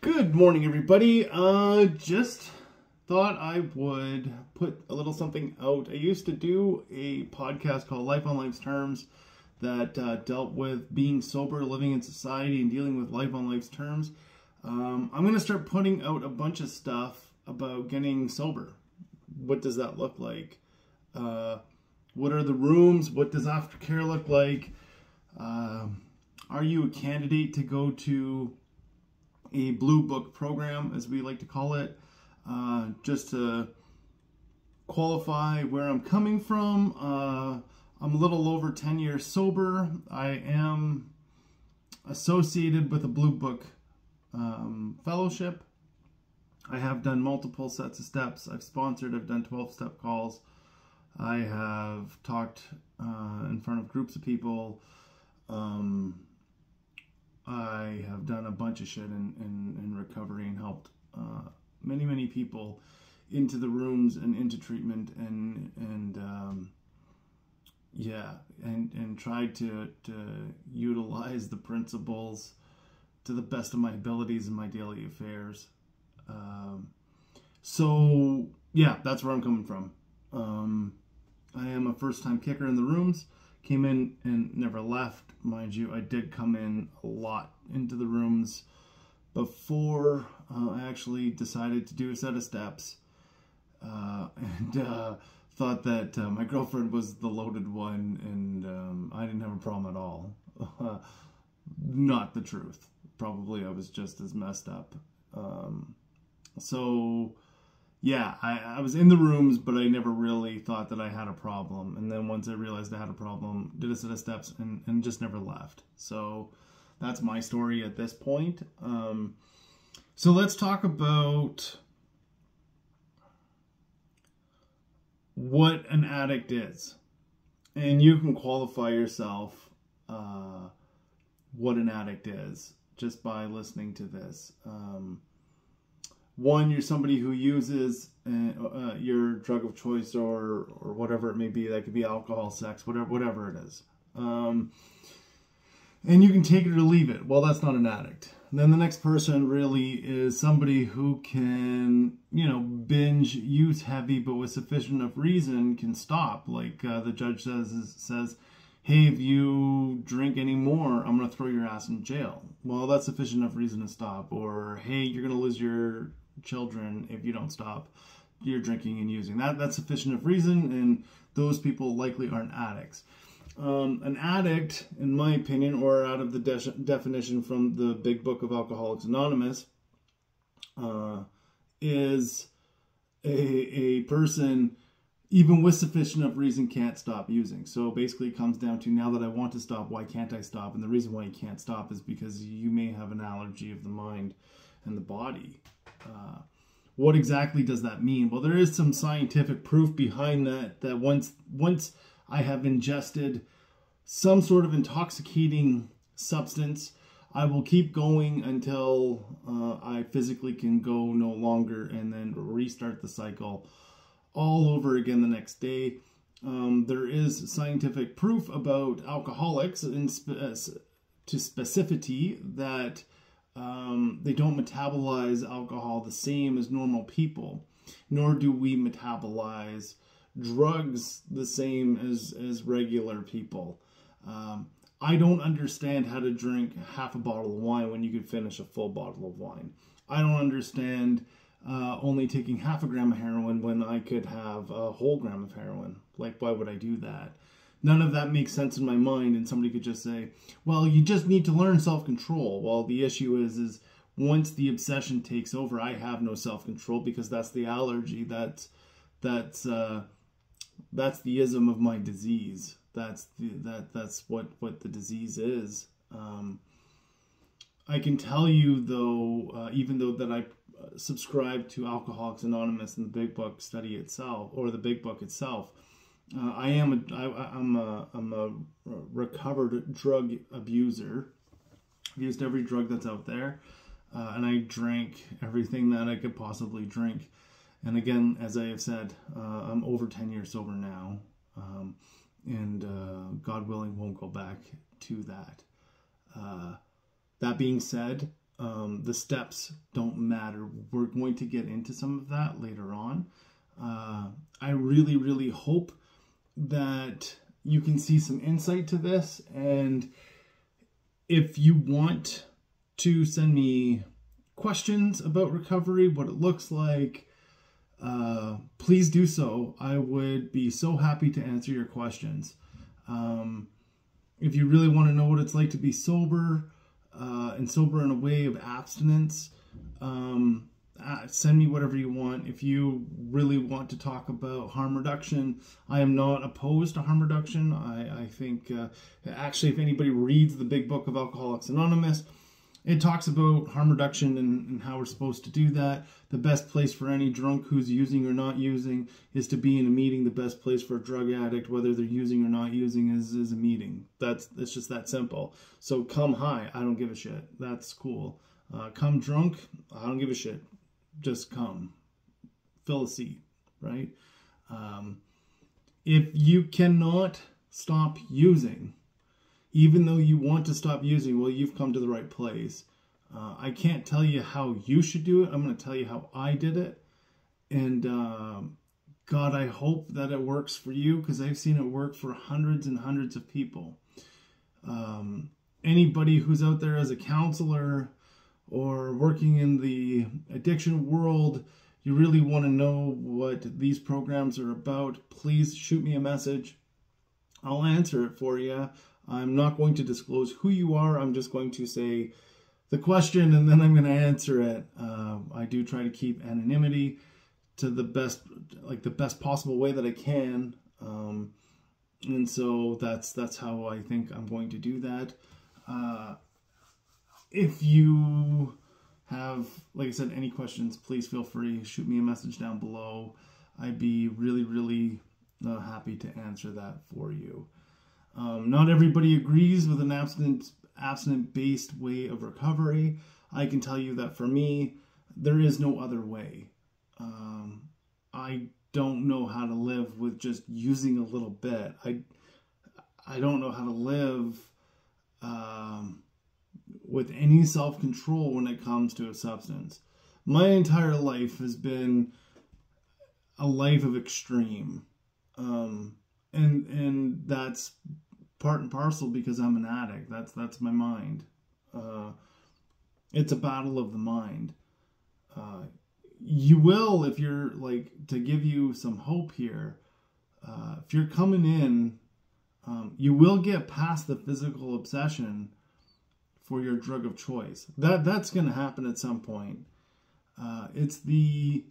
Good morning, everybody. Just thought I would put a little something out. I used to do a podcast called Life on Life's Terms that dealt with being sober, living in society, and dealing with life on life's terms. I'm going to start putting out a bunch of stuff about getting sober. What does that look like? What are the rooms? What does aftercare look like? Are you a candidate to go to a Blue Book program, as we like to call it, just to qualify where I'm coming from? I'm a little over 10 years sober. I am associated with a Blue Book fellowship. I have done multiple sets of steps. I've sponsored, I've done 12-step calls. I have talked in front of groups of people. I have done a bunch of shit in recovery and helped many people into the rooms and into treatment and tried to utilize the principles to the best of my abilities in my daily affairs. So yeah, that's where I'm coming from. I am a first-time kicker in the rooms. Came in and never left, mind you. I did come in a lot into the rooms before I actually decided to do a set of steps, and thought that my girlfriend was the loaded one, and I didn't have a problem at all. Not the truth. Probably I was just as messed up. So yeah, I was in the rooms, but I never really thought that I had a problem. And then once I realized I had a problem, did a set of steps and just never left. So that's my story at this point. So let's talk about what an addict is. And you can qualify yourself what an addict is just by listening to this. One, you're somebody who uses your drug of choice or whatever it may be. That could be alcohol, sex, whatever it is. And you can take it or leave it. Well, that's not an addict. Then the next person really is somebody who can, binge, use heavy, but with sufficient enough reason can stop. Like the judge says, hey, if you drink any more, I'm going to throw your ass in jail. Well, that's sufficient enough reason to stop. Or, hey, you're going to lose your children if you don't stop your drinking and using. That's sufficient enough reason, and those people likely aren't addicts. An addict, in my opinion, or out of the definition from the Big Book of Alcoholics Anonymous, is a person, even with sufficient enough reason, can't stop using. So basically it comes down to, now that I want to stop, why can't I stop? And the reason why you can't stop is because you may have an allergy of the mind and the body. What exactly does that mean? Well, there is some scientific proof behind that once I have ingested some sort of intoxicating substance, I will keep going until I physically can go no longer, and then restart the cycle all over again the next day. There is scientific proof about alcoholics to specificity that they don't metabolize alcohol the same as normal people, nor do we metabolize drugs the same as regular people. I don't understand how to drink half a bottle of wine when you could finish a full bottle of wine. I don't understand only taking half a gram of heroin when I could have a whole gram of heroin. Like, why would I do that? None of that makes sense in my mind, and somebody could just say, well, you just need to learn self-control. Well, the issue is once the obsession takes over, I have no self-control, because that's the allergy. That's the ism of my disease. That's what the disease is. I can tell you, though, even though that I subscribe to Alcoholics Anonymous and the Big Book study itself, or the Big Book itself, I'm a recovered drug abuser. I've used every drug that's out there, and I drank everything that I could possibly drink. And again, as I have said, I'm over 10 years sober now, and God willing, won't go back to that. That being said, The steps don't matter. We're going to get into some of that later on. I really, really hope that you can see some insight to this. And if you want to send me questions about recovery, what it looks like, please do so. I would be so happy to answer your questions. If you really want to know what it's like to be sober, and sober in a way of abstinence, send me whatever you want. If you really want to talk about harm reduction, I am not opposed to harm reduction. I think, actually, if anybody reads the big book of Alcoholics Anonymous, it talks about harm reduction and how we're supposed to do that. The best place for any drunk who's using or not using is to be in a meeting. The best place for a drug addict, whether they're using or not using, is a meeting. It's just that simple. So come high, I don't give a shit. That's cool. Come drunk, I don't give a shit. Just come. Fill a seat, right? If you cannot stop using, even though you want to stop using, well, you've come to the right place. I can't tell you how you should do it. I'm going to tell you how I did it. And God, I hope that it works for you, because I've seen it work for hundreds and hundreds of people. Anybody who's out there as a counselor or working in the addiction world, you really want to know what these programs are about, please shoot me a message. I'll answer it for you. I'm not going to disclose who you are. I'm just going to say the question and then I'm going to answer it. I do try to keep anonymity to the best possible way that I can. And so that's how I think I'm going to do that. If you have, like I said, any questions, please feel free. Shoot me a message down below. I'd be really, really happy to answer that for you. Not everybody agrees with an abstinent-based way of recovery. I can tell you that for me, there is no other way. I don't know how to live with just using a little bit. I don't know how to live with any self-control when it comes to a substance. My entire life has been a life of extreme. And that's part and parcel because I'm an addict. That's my mind. It's a battle of the mind. You will, if you're to give you some hope here, if you're coming in, you will get past the physical obsession for your drug of choice. That's going to happen at some point. It's the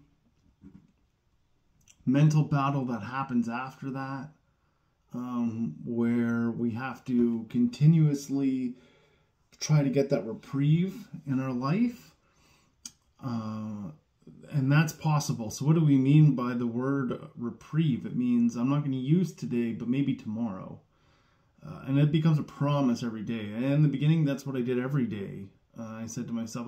mental battle that happens after that, where we have to continuously try to get that reprieve in our life. And that's possible. So what do we mean by the word reprieve? It means I'm not going to use today, but maybe tomorrow. And it becomes a promise every day. And in the beginning, that's what I did every day. I said to myself,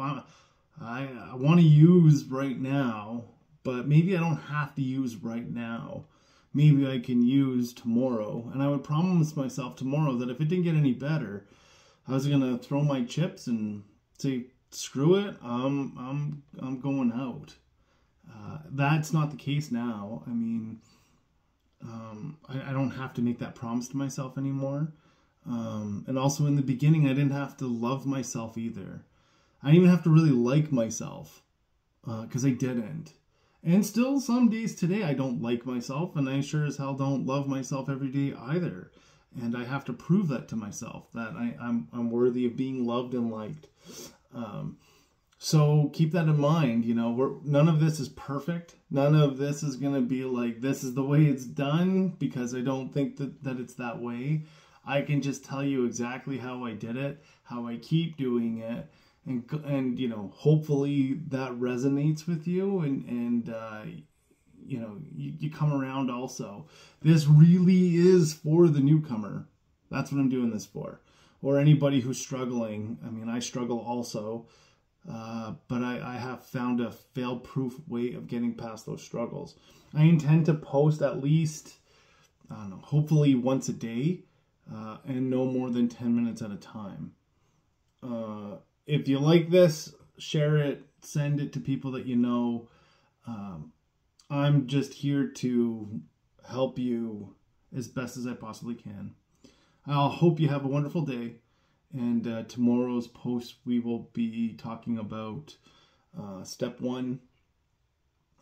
I want to use right now, but maybe I don't have to use right now. Maybe I can use tomorrow. And I would promise myself tomorrow that if it didn't get any better, I was going to throw my chips and say, screw it, I'm going out. That's not the case now. I mean, I don't have to make that promise to myself anymore. And also in the beginning, I didn't have to love myself either. I didn't even have to really like myself, because I didn't. And still some days today I don't like myself, and I sure as hell don't love myself every day either. And I have to prove that to myself, that I'm worthy of being loved and liked. So keep that in mind. None of this is perfect. None of this is going to be like, this is the way it's done, because I don't think that it's that way. I can just tell you exactly how I did it, how I keep doing it, and hopefully that resonates with you, and you come around also. This really is for the newcomer. That's what I'm doing this for. Or anybody who's struggling. I mean, I struggle also. But I have found a fail-proof way of getting past those struggles. I intend to post at least, hopefully once a day, and no more than 10 minutes at a time. if you like this, share it, send it to people that you know. I'm just here to help you as best as I possibly can. I'll hope you have a wonderful day. And tomorrow's post, we will be talking about step 1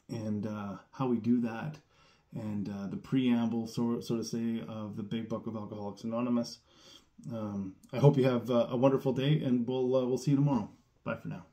and how we do that, and the preamble, so to say, of the Big Book of Alcoholics Anonymous. I hope you have a wonderful day, and we'll see you tomorrow. Bye for now.